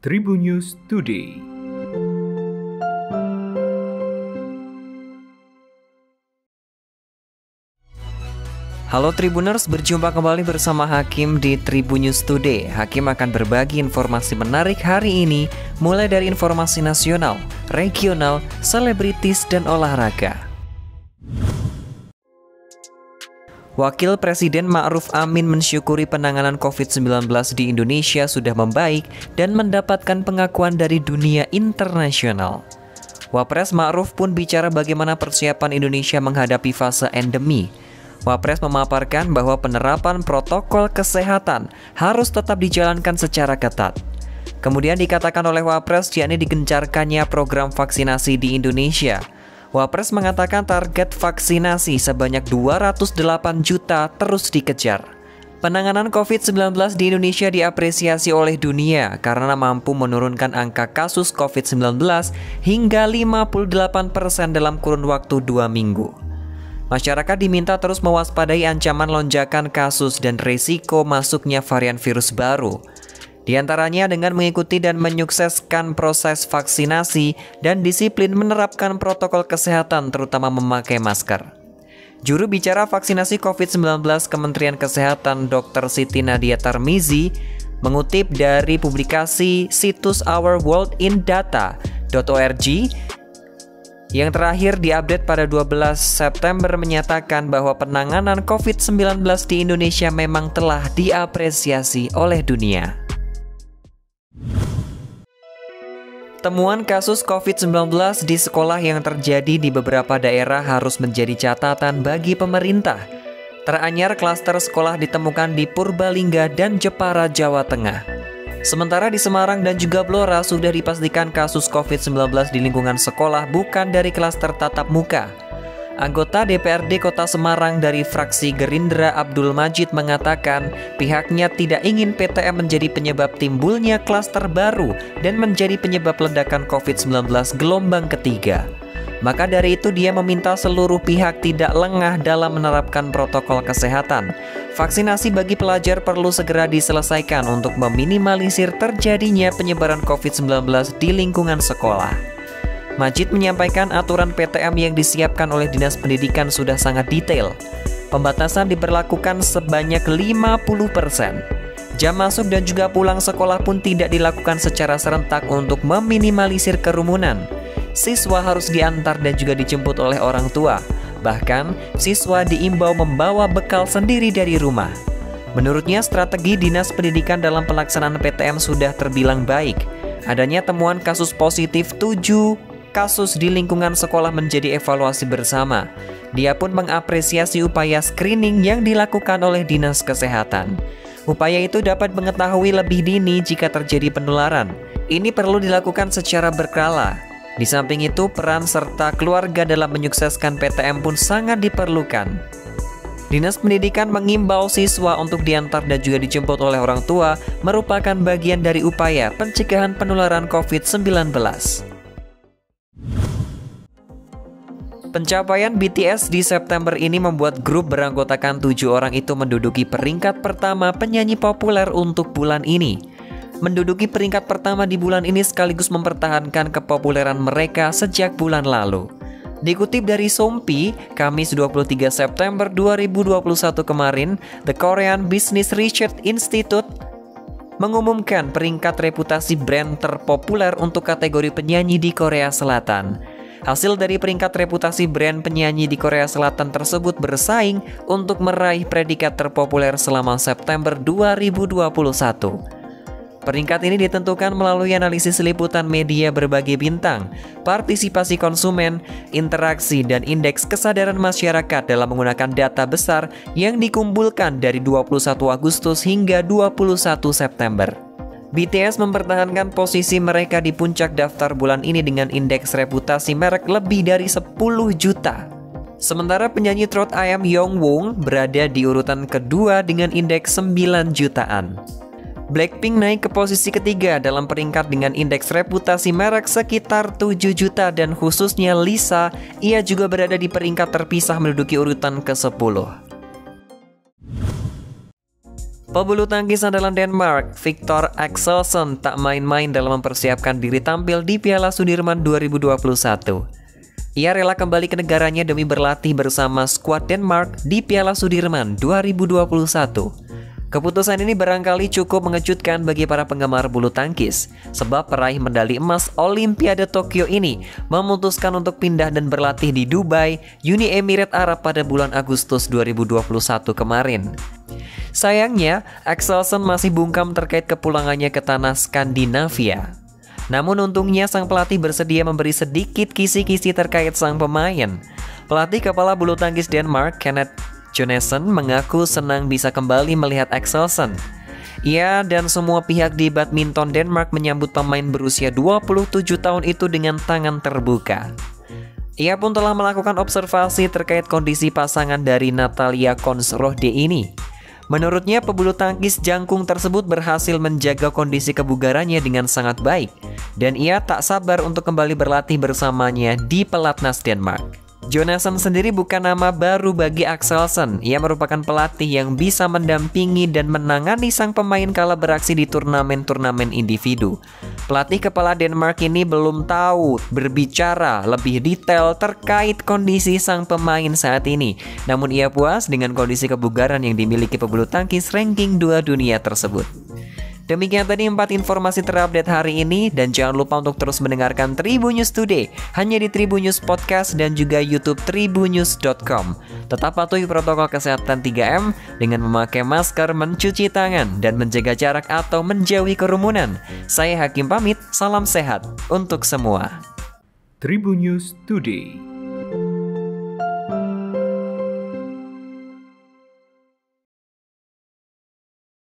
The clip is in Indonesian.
Tribun News Today. Halo Tribuners, berjumpa kembali bersama Hakim di Tribun News Today. Hakim akan berbagi informasi menarik hari ini, mulai dari informasi nasional, regional, selebritis, dan olahraga. Wakil Presiden Ma'ruf Amin mensyukuri penanganan COVID-19 di Indonesia sudah membaik dan mendapatkan pengakuan dari dunia internasional. Wapres Ma'ruf pun bicara bagaimana persiapan Indonesia menghadapi fase endemi. Wapres memaparkan bahwa penerapan protokol kesehatan harus tetap dijalankan secara ketat. Kemudian dikatakan oleh Wapres yakni digencarkannya program vaksinasi di Indonesia. Wapres mengatakan target vaksinasi sebanyak 208 juta terus dikejar. Penanganan COVID-19 di Indonesia diapresiasi oleh dunia karena mampu menurunkan angka kasus COVID-19 hingga 58% dalam kurun waktu 2 minggu. Masyarakat diminta terus mewaspadai ancaman lonjakan kasus dan risiko masuknya varian virus baru. Di antaranya dengan mengikuti dan menyukseskan proses vaksinasi dan disiplin menerapkan protokol kesehatan terutama memakai masker. Juru bicara vaksinasi COVID-19 Kementerian Kesehatan Dr. Siti Nadia Tarmizi mengutip dari publikasi situs ourworldindata.org yang terakhir diupdate pada 12 September menyatakan bahwa penanganan COVID-19 di Indonesia memang telah diapresiasi oleh dunia. Temuan kasus COVID-19 di sekolah yang terjadi di beberapa daerah harus menjadi catatan bagi pemerintah. Teranyar klaster sekolah ditemukan di Purbalingga dan Jepara, Jawa Tengah. Sementara di Semarang dan juga Blora sudah dipastikan kasus COVID-19 di lingkungan sekolah bukan dari klaster tatap muka. Anggota DPRD Kota Semarang dari fraksi Gerindra Abdul Majid mengatakan pihaknya tidak ingin PTM menjadi penyebab timbulnya klaster baru dan menjadi penyebab ledakan COVID-19 gelombang ketiga. Maka dari itu dia meminta seluruh pihak tidak lengah dalam menerapkan protokol kesehatan. Vaksinasi bagi pelajar perlu segera diselesaikan untuk meminimalisir terjadinya penyebaran COVID-19 di lingkungan sekolah. Majid menyampaikan aturan PTM yang disiapkan oleh Dinas Pendidikan sudah sangat detail. Pembatasan diberlakukan sebanyak 50%. Jam masuk dan juga pulang sekolah pun tidak dilakukan secara serentak untuk meminimalisir kerumunan. Siswa harus diantar dan juga dijemput oleh orang tua. Bahkan, siswa diimbau membawa bekal sendiri dari rumah. Menurutnya, strategi Dinas Pendidikan dalam pelaksanaan PTM sudah terbilang baik. Adanya temuan kasus positif 7 kasus di lingkungan sekolah menjadi evaluasi bersama. Dia pun mengapresiasi upaya screening yang dilakukan oleh Dinas Kesehatan. Upaya itu dapat mengetahui lebih dini jika terjadi penularan. Ini perlu dilakukan secara berkala. Di samping itu, peran serta keluarga dalam menyukseskan PTM pun sangat diperlukan. Dinas Pendidikan mengimbau siswa untuk diantar dan juga dijemput oleh orang tua merupakan bagian dari upaya pencegahan penularan COVID-19. Pencapaian BTS di September ini membuat grup beranggotakan 7 orang itu menduduki peringkat pertama penyanyi populer untuk bulan ini. Menduduki peringkat pertama di bulan ini sekaligus mempertahankan kepopuleran mereka sejak bulan lalu. Dikutip dari Sompi, Kamis 23 September 2021 kemarin, The Korean Business Research Institute mengumumkan peringkat reputasi brand terpopuler untuk kategori penyanyi di Korea Selatan. Hasil dari peringkat reputasi brand penyanyi di Korea Selatan tersebut bersaing untuk meraih predikat terpopuler selama September 2021. Peringkat ini ditentukan melalui analisis liputan media berbagai bintang, partisipasi konsumen, interaksi, dan indeks kesadaran masyarakat dalam menggunakan data besar yang dikumpulkan dari 21 Agustus hingga 21 September. BTS mempertahankan posisi mereka di puncak daftar bulan ini dengan indeks reputasi merek lebih dari 10 juta. Sementara penyanyi throat ayam Yongwon berada di urutan kedua dengan indeks 9 jutaan. Blackpink naik ke posisi ketiga dalam peringkat dengan indeks reputasi merek sekitar 7 juta dan khususnya Lisa, ia juga berada di peringkat terpisah menduduki urutan ke-10. Pebulu tangkis andalan Denmark, Victor Axelsen tak main-main dalam mempersiapkan diri tampil di Piala Sudirman 2021. Ia rela kembali ke negaranya demi berlatih bersama skuad Denmark di Piala Sudirman 2021. Keputusan ini barangkali cukup mengejutkan bagi para penggemar bulu tangkis, sebab peraih medali emas Olimpiade Tokyo ini memutuskan untuk pindah dan berlatih di Dubai, Uni Emirat Arab pada bulan Agustus 2021 kemarin. Sayangnya, Axelsen masih bungkam terkait kepulangannya ke tanah Skandinavia. Namun untungnya sang pelatih bersedia memberi sedikit kisi-kisi terkait sang pemain. Pelatih kepala bulu tangkis Denmark, Kenneth Jonassen, mengaku senang bisa kembali melihat Axelsen. Ia dan semua pihak di badminton Denmark menyambut pemain berusia 27 tahun itu dengan tangan terbuka. Ia pun telah melakukan observasi terkait kondisi pasangan dari Natalia Konsrode ini. Menurutnya, pebulu tangkis jangkung tersebut berhasil menjaga kondisi kebugarannya dengan sangat baik, dan ia tak sabar untuk kembali berlatih bersamanya di pelatnas Denmark. Jonassen sendiri bukan nama baru bagi Axelsen. Ia merupakan pelatih yang bisa mendampingi dan menangani sang pemain kala beraksi di turnamen-turnamen individu. Pelatih kepala Denmark ini belum tahu berbicara lebih detail terkait kondisi sang pemain saat ini. Namun ia puas dengan kondisi kebugaran yang dimiliki pebulu tangkis ranking 2 dunia tersebut. Demikian tadi 4 informasi terupdate hari ini, dan jangan lupa untuk terus mendengarkan Tribun News Today hanya di Tribun News Podcast dan juga YouTube tribunnews.com. Tetap patuhi protokol kesehatan 3M dengan memakai masker, mencuci tangan, dan menjaga jarak atau menjauhi kerumunan. Saya Hakim pamit, salam sehat untuk semua. Tribun News Today.